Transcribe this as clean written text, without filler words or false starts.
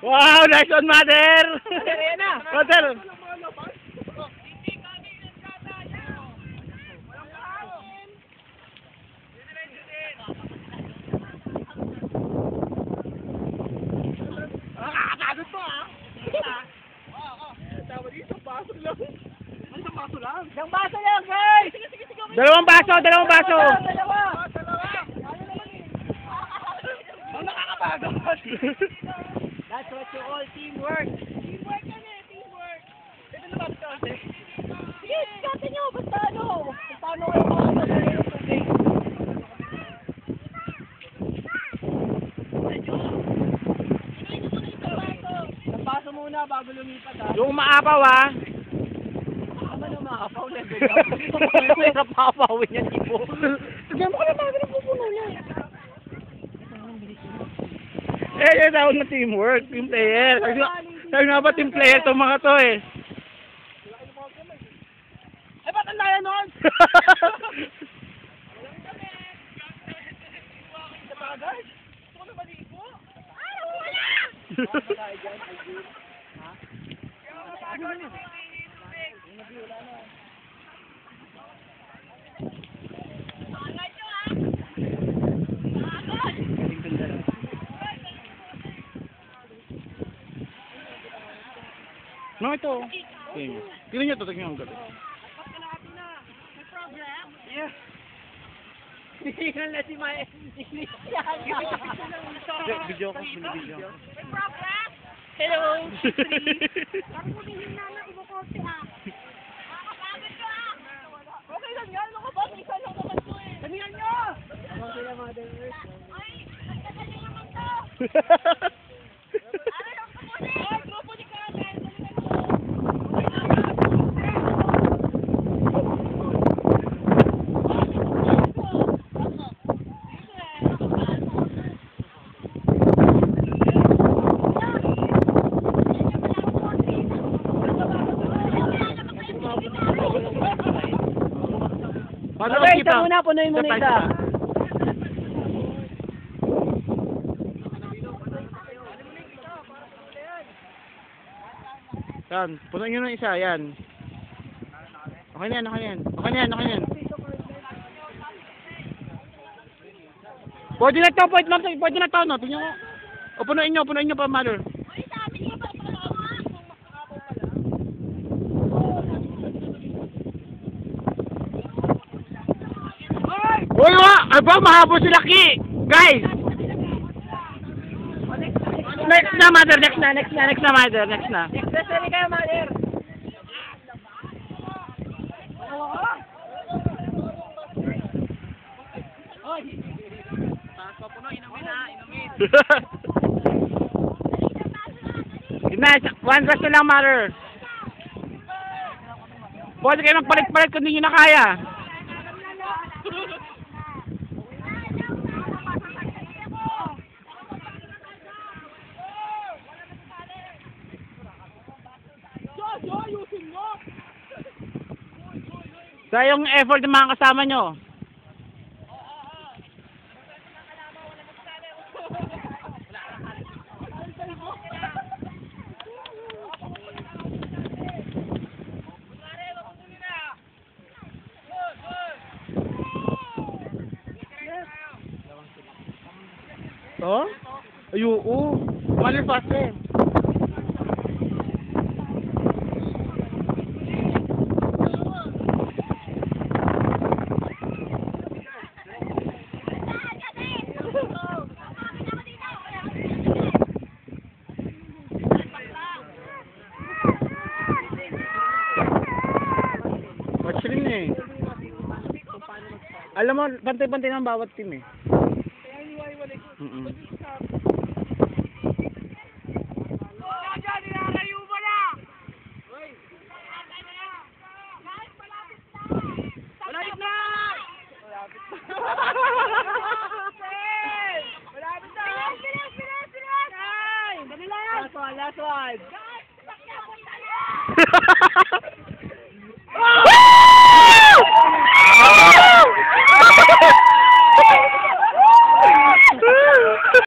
Wow, nice one, mother! Mother! Nakakagod to ah. Tama dito, baso lang. Isang baso lang? Isang baso lang, guys! Dalawang baso, dalawang baso! Dalawa! Ang nakakapagod! That's what you call teamwork. Teamwork yan eh, teamwork. Ito na ba ito kasi? Sige, sikate nyo, basta ano. Paano kayo mga kasali ng tubig? Nagpaso muna bago lumipat ha. Yung maapaw ah. Ano na maapaw level up? Mahirap maapawin yan, tipo. Tignan mo ka na bago ng pupuno niya. Eh, tawag na teamwork, team player. Sabi nga ba team player itong mga to eh. Eh, ba't ang laya nun? Sa bagay? Gusto ko na maligo? Ay, wala! No, ito. Tingnan nyo ito, tingnan nyo ito. Yeah. Tingnan na si Maya. Video ko, video. Hello. Okay lang yan, ano ka ba? Isa lang naman to eh. Damihan nyo! Okay lang, Mother Earth. Ay, nagkakali naman to. Ano lang ito muna eh? Ay, grupo ni Carmen. Okay, isa muna, punoy muna isa. Yan, puno nyo ng isa, yan. Okay na yan, okay na yan. Okay na yan, okay na yan. Pwede na to, pwede na to, no? Tingnan mo. O, punuin nyo pa, mother. Uy, aba, mahabol si Lucky! Guys! Next na, mother, next na, mother, next na. Next na, sorry kayo, Mother. Oy! Taas pa puno, inumin ha, inumin. One verse lang, mother. Pwede kayo magpalit-palit kung hindi nyo na kaya. Sayang effort ng mga kasama nyo. To? Ayoko. Mali fast eh. Watch rin eh. Alam mo, pantay-pantay ng bawat team eh. Malapit na! Malapit na! Bilis! Dali lang! Last one!